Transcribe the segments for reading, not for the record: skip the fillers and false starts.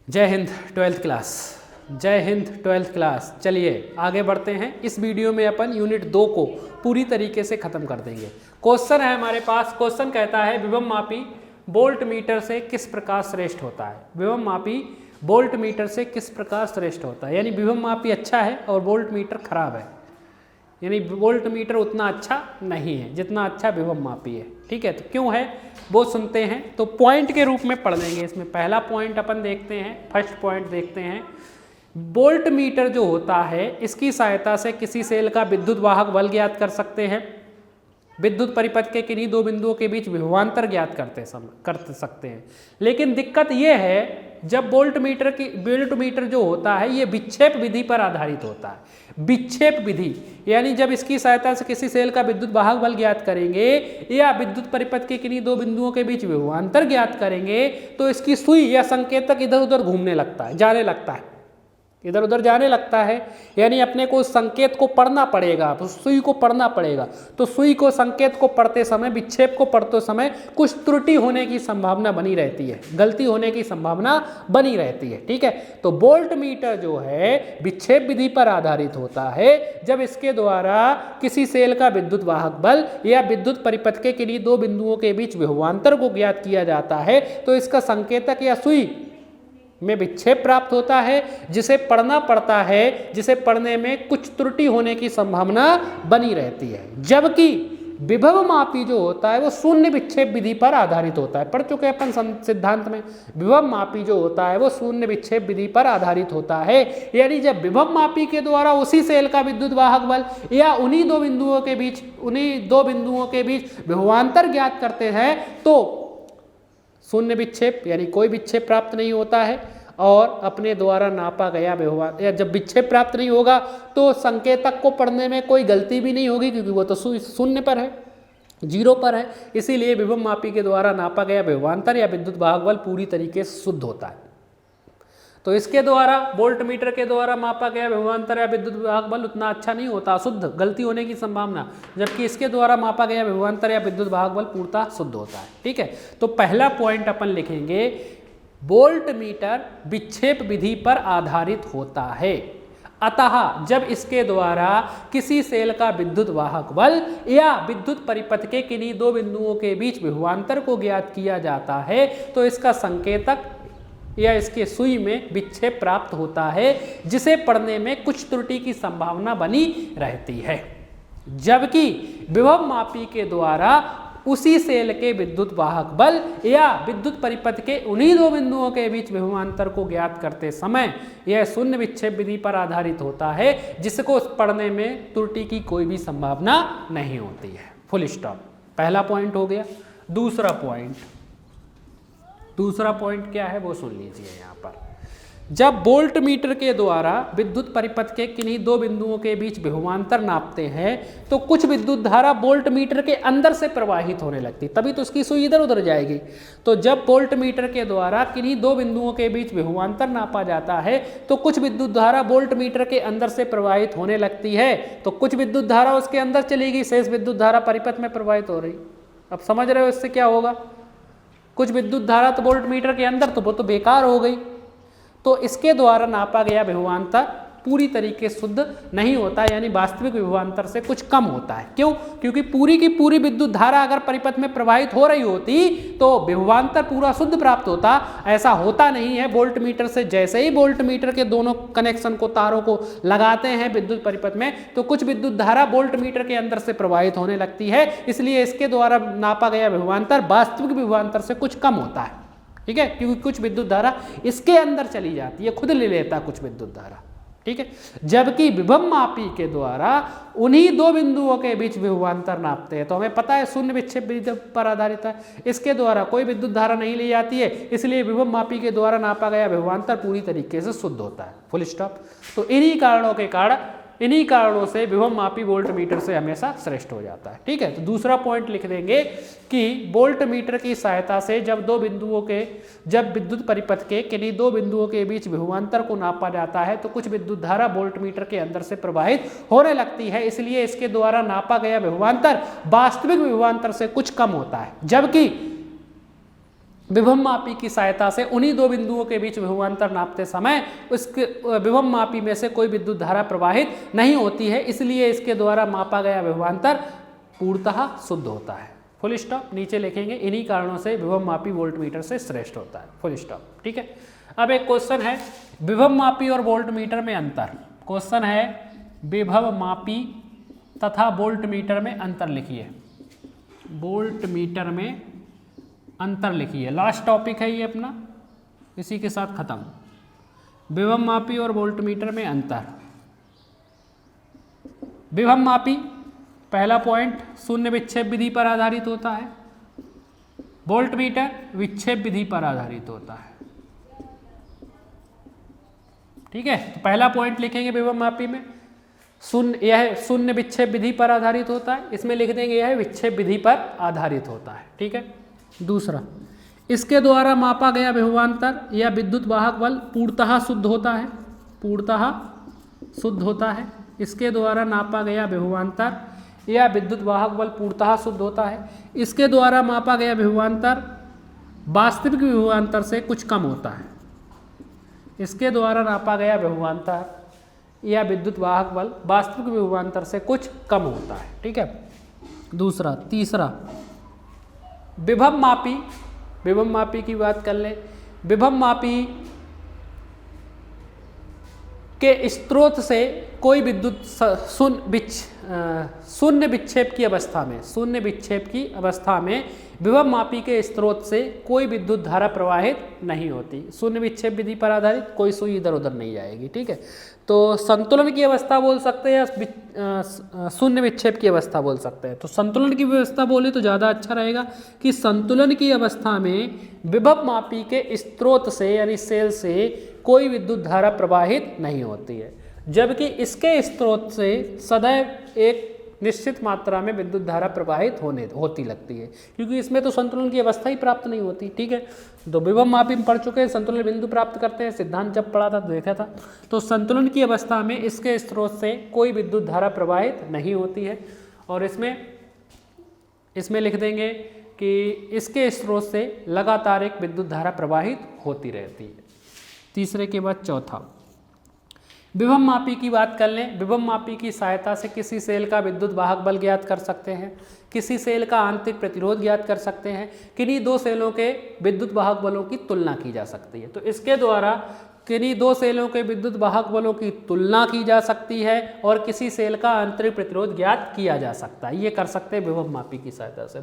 जय Hind twelfth class. जय Hind twelfth class. चलिए आगे बढ़ते हैं। इस वीडियो में अपन यूनिट 2 को पूरी तरीके से ख़त्म कर देंगे। क्वेश्चन है हमारे पास। क्वेश्चन कहता है विभव मापी वोल्ट मीटर से किस प्रकार श्रेष्ठ होता है। विभव मापी वोल्ट मीटर से किस प्रकार श्रेष्ठ होता है, यानी विभव मापी अच्छा है और वोल्ट मीटर खराब है, यानी वोल्ट मीटर उतना अच्छा नहीं है जितना अच्छा विभव मापी है। ठीक है, तो क्यों है वो सुनते हैं। तो पॉइंट के रूप में पढ़ देंगे। इसमें पहला पॉइंट अपन देखते हैं, फर्स्ट पॉइंट देखते हैं। वोल्ट मीटर जो होता है इसकी सहायता से किसी सेल का विद्युत वाहक बल ज्ञात कर सकते हैं। विद्युत परिपथ के किन्हीं दो बिंदुओं के बीच विभवांतर ज्ञात कर सकते हैं। लेकिन दिक्कत यह है जब वोल्ट मीटर जो होता है ये विक्षेप विधि पर आधारित होता है। विक्षेप विधि यानी जब इसकी सहायता से किसी सेल का विद्युत वाहक बल ज्ञात करेंगे या विद्युत परिपथ के किन्हीं दो बिंदुओं के बीच विभवांतर ज्ञात करेंगे तो इसकी सुई या संकेतक इधर उधर घूमने लगता है, जाने लगता है, इधर उधर जाने लगता है। यानी अपने को उस संकेत को पढ़ना पड़ेगा, तो सुई को पढ़ना पड़ेगा। तो सुई को, संकेत को पढ़ते समय, विक्षेप को पढ़ते समय कुछ त्रुटि होने की संभावना बनी रहती है, गलती होने की संभावना बनी रहती है। ठीक है, तो वोल्ट मीटर जो है विक्षेप विधि पर आधारित होता है। जब इसके द्वारा किसी सेल का विद्युत वाहक बल या विद्युत परिपथ के किन्हीं दो बिंदुओं के बीच विभवांतर को ज्ञात किया जाता है तो इसका संकेतक या सुई में विक्षेप प्राप्त होता है, जिसे पढ़ना पड़ता है, जिसे पढ़ने में कुछ त्रुटि होने की संभावना बनी रहती है। जबकि विभव मापी जो होता है वो शून्य विक्षेप विधि पर आधारित होता है। पढ़ चुके अपन सिद्धांत में। विभव मापी जो होता है वो शून्य विक्षेप विधि पर आधारित होता है। यानी जब विभव मापी के द्वारा उसी सेल का विद्युत वाहक बल या उन्हीं दो बिंदुओं के बीच विभवांतर ज्ञात करते हैं तो शून्य विक्षेप यानी कोई विक्षेप प्राप्त नहीं होता है और अपने द्वारा नापा गया विभवांतर, या जब विक्षेप प्राप्त नहीं होगा तो संकेतक को पढ़ने में कोई गलती भी नहीं होगी क्योंकि वो तो शून्य पर है, जीरो पर है। इसीलिए विभव मापी के द्वारा नापा गया विभवांतर या विद्युत वाहक बल पूरी तरीके से शुद्ध होता है। तो इसके द्वारा वोल्ट मीटर के द्वारा मापा गया विभवांतर या विद्युत वाहक बल उतना अच्छा नहीं होता, अशुद्ध, गलती होने की संभावना। जबकि इसके द्वारा मापा गया विभवांतर या विद्युत वाहक बल पूर्णतः शुद्ध होता है। ठीक है, तो पहला पॉइंट अपन लिखेंगे वोल्ट मीटर विक्षेप विधि पर आधारित होता है। अतः जब इसके द्वारा किसी सेल का विद्युत वाहक बल या विद्युत परिपथ के किन्हीं दो बिंदुओं के बीच विभवांतर को ज्ञात किया जाता है तो इसका संकेतक या इसके सुई में विक्षेप प्राप्त होता है, जिसे पढ़ने में कुछ त्रुटि की संभावना बनी रहती है। जबकि विभव मापी के द्वारा उसी सेल के विद्युत वाहक बल या विद्युत परिपथ के उन्हीं दो बिंदुओं के बीच विभवांतर को ज्ञात करते समय यह शून्य विक्षेप विधि पर आधारित होता है, जिसको पढ़ने में त्रुटि की कोई भी संभावना नहीं होती है। Full stop. पहला पॉइंट हो गया। दूसरा पॉइंट क्या है वो सुन लीजिए। यहाँ पर जब वोल्ट मीटर के द्वारा विद्युत परिपथ के किन्हीं दो बिंदुओं के बीच विभवांतर नापते हैं तो कुछ विद्युत धारा वोल्ट मीटर के अंदर से प्रवाहित होने लगती, तभी तो उसकी सुई इधर उधर जाएगी। तो जब वोल्ट मीटर के द्वारा किन्हीं दो बिंदुओं के बीच विभवांतर नापा जाता है तो कुछ विद्युत धारा वोल्ट मीटर के अंदर से प्रवाहित होने लगती है। तो कुछ विद्युत धारा उसके अंदर चली गई, शेष विद्युत धारा परिपथ में प्रवाहित हो रही। अब समझ रहे हो इससे क्या होगा। कुछ विद्युत धारा तो वोल्ट मीटर के अंदर, तो वो तो बेकार हो गई। तो इसके द्वारा नापा गया विभवांतर पूरी तरीके शुद्ध नहीं होता, यानी वास्तविक विभवांतर से कुछ कम होता है। क्यों? क्योंकि पूरी की पूरी विद्युत धारा अगर परिपथ में प्रवाहित हो रही होती तो विभवांतर पूरा शुद्ध प्राप्त होता। ऐसा होता नहीं है। वोल्ट मीटर से जैसे ही वोल्ट मीटर के दोनों कनेक्शन को, तारों को लगाते हैं विद्युत परिपथ में तो कुछ विद्युत धारा वोल्ट मीटर के अंदर से प्रवाहित होने लगती है। इसलिए इसके द्वारा नापा गया विभवांतर वास्तविक विभवांतर से कुछ कम होता है। ठीक है, क्योंकि कुछ विद्युत धारा इसके अंदर चली जाती है, खुद ले लेता कुछ विद्युत धारा। ठीक है, जबकि विभव मापी के द्वारा उन्हीं दो बिंदुओं के बीच विभवांतर नापते हैं तो हमें पता है शून्य विक्षेप विधि पर आधारित है। इसके द्वारा कोई विद्युत धारा नहीं ली जाती है, इसलिए विभव मापी के द्वारा नापा गया विभवांतर पूरी तरीके से शुद्ध होता है। Full stop. तो इन्हीं कारणों से विभव मापी वोल्ट मीटर से हमेशा श्रेष्ठ हो जाता है। ठीक है, तो दूसरा पॉइंट लिख देंगे कि वोल्ट मीटर की सहायता से जब विद्युत परिपथ के किन्हीं दो बिंदुओं के बीच विभवांतर को नापा जाता है तो कुछ विद्युत धारा वोल्ट मीटर के अंदर से प्रवाहित होने लगती है। इसलिए इसके द्वारा नापा गया विभवांतर वास्तविक विभवांतर से कुछ कम होता है। जबकि विभव मापी की सहायता से उन्हीं दो बिंदुओं के बीच विभवांतर नापते समय उसके विभव मापी में से कोई विद्युत धारा प्रवाहित नहीं होती है, इसलिए इसके द्वारा मापा गया विभवांतर पूर्णतः शुद्ध होता है। Full stop. नीचे लिखेंगे इन्हीं कारणों से विभव मापी वोल्टमीटर से श्रेष्ठ होता है। Full stop. ठीक है। अब एक क्वेश्चन है विभव मापी और वोल्टमीटर में अंतर। क्वेश्चन है विभव मापी तथा वोल्टमीटर में अंतर लिखिए। वोल्टमीटर में अंतर लिखिए। लास्ट टॉपिक है ये अपना, इसी के साथ खत्म। विभव मापी और वोल्टमीटर में अंतर। विभव मापी पहला पॉइंट शून्य विक्षेप विधि पर आधारित होता है, वोल्टमीटर विक्षेप विधि पर आधारित होता है। ठीक है। तो पहला पॉइंट लिखेंगे विभव मापी में यह शून्य विक्षेप विधि पर आधारित होता है, इसमें लिख देंगे यह विक्षेप विधि पर आधारित होता है। ठीक है। दूसरा, इसके द्वारा मापा गया विभवांतर या विद्युत वाहक बल पूर्णतः शुद्ध होता है। पूर्णतः शुद्ध होता है। इसके द्वारा नापा गया विभवांतर या विद्युत वाहक बल पूर्णतः शुद्ध होता है। इसके द्वारा मापा गया विभवांतर वास्तविक विभवांतर से कुछ कम होता है। इसके द्वारा नापा गया विभवांतर या विद्युत वाहक बल वास्तविक विभवांतर से कुछ कम होता है। ठीक है। दूसरा। तीसरा, विभव मापी। विभव मापी की बात कर ले। विभव मापी के स्रोत से कोई विद्युत शून्य विक्षेप की अवस्था में विभव मापी के स्रोत से कोई विद्युत धारा प्रवाहित नहीं होती। शून्य विक्षेप विधि पर आधारित, कोई सुई इधर उधर नहीं जाएगी। ठीक है। तो संतुलन की अवस्था बोल सकते हैं या शून्य विक्षेप की अवस्था बोल सकते हैं। तो संतुलन की व्यवस्था बोले तो ज़्यादा अच्छा रहेगा कि संतुलन की अवस्था में विभव मापी के स्रोत से यानी सेल से कोई विद्युत धारा प्रवाहित नहीं होती है, जबकि इसके स्रोत से सदैव एक निश्चित मात्रा में विद्युत धारा प्रवाहित होती लगती है, क्योंकि इसमें तो संतुलन की अवस्था ही प्राप्त नहीं होती। ठीक है। तो विभव मापी में पढ़ चुके हैं, संतुलन बिंदु प्राप्त करते हैं, सिद्धांत जब पढ़ा था तो देखा था। तो संतुलन की अवस्था में इसके स्रोत से कोई विद्युत धारा प्रवाहित नहीं होती है, और इसमें लिख देंगे कि इसके स्रोत से लगातार एक विद्युत धारा प्रवाहित होती रहती है। तीसरे के बाद चौथा, विभव मापी की बात कर लें। विभव मापी की सहायता से किसी सेल का विद्युत वाहक बल ज्ञात कर सकते हैं, किसी सेल का आंतरिक प्रतिरोध ज्ञात कर सकते हैं, किन्हीं दो सेलों के विद्युत वाहक बलों की तुलना की जा सकती है। तो इसके द्वारा किन्हीं दो सेलों के विद्युत वाहक बलों की तुलना की जा सकती है और किसी सेल का आंतरिक प्रतिरोध ज्ञात किया जा सकता है। ये कर सकते हैं विभव मापी की सहायता से।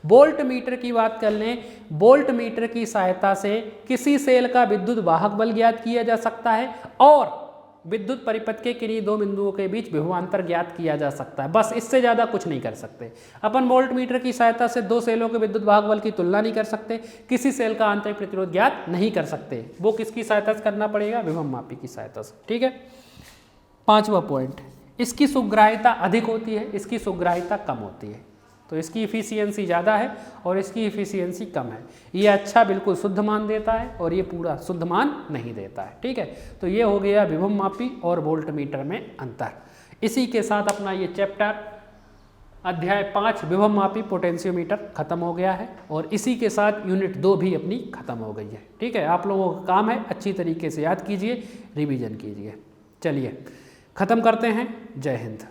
वोल्टमीटर की बात कर लें। वोल्टमीटर की सहायता से किसी सेल का विद्युत वाहक बल ज्ञात किया जा सकता है और विद्युत परिपथ के किन्हीं दो बिंदुओं के बीच विभवांतर ज्ञात किया जा सकता है। बस इससे ज़्यादा कुछ नहीं कर सकते। अपन वोल्टमीटर की सहायता से दो सेलों के विद्युत वाहक बल की तुलना नहीं कर सकते, किसी सेल का आंतरिक प्रतिरोध ज्ञात नहीं कर सकते। वो किसकी सहायता से करना पड़ेगा? विभव मापी की सहायता से। ठीक है। पांचवा पॉइंट, इसकी सुग्राह्यता अधिक होती है, इसकी सुग्राह्यता कम होती है। तो इसकी इफिशियंसी ज़्यादा है और इसकी इफिशियंसी कम है। ये अच्छा बिल्कुल शुद्ध मान देता है और ये पूरा शुद्ध मान नहीं देता है। ठीक है। तो ये हो गया विभव मापी और वोल्टमीटर में अंतर। इसी के साथ अपना ये चैप्टर अध्याय 5 विभव मापी पोटेंशियोमीटर खत्म हो गया है और इसी के साथ यूनिट 2 भी अपनी खत्म हो गई है। ठीक है। आप लोगों का काम है अच्छी तरीके से याद कीजिए, रिवीजन कीजिए। चलिए खत्म करते हैं। जय हिंद।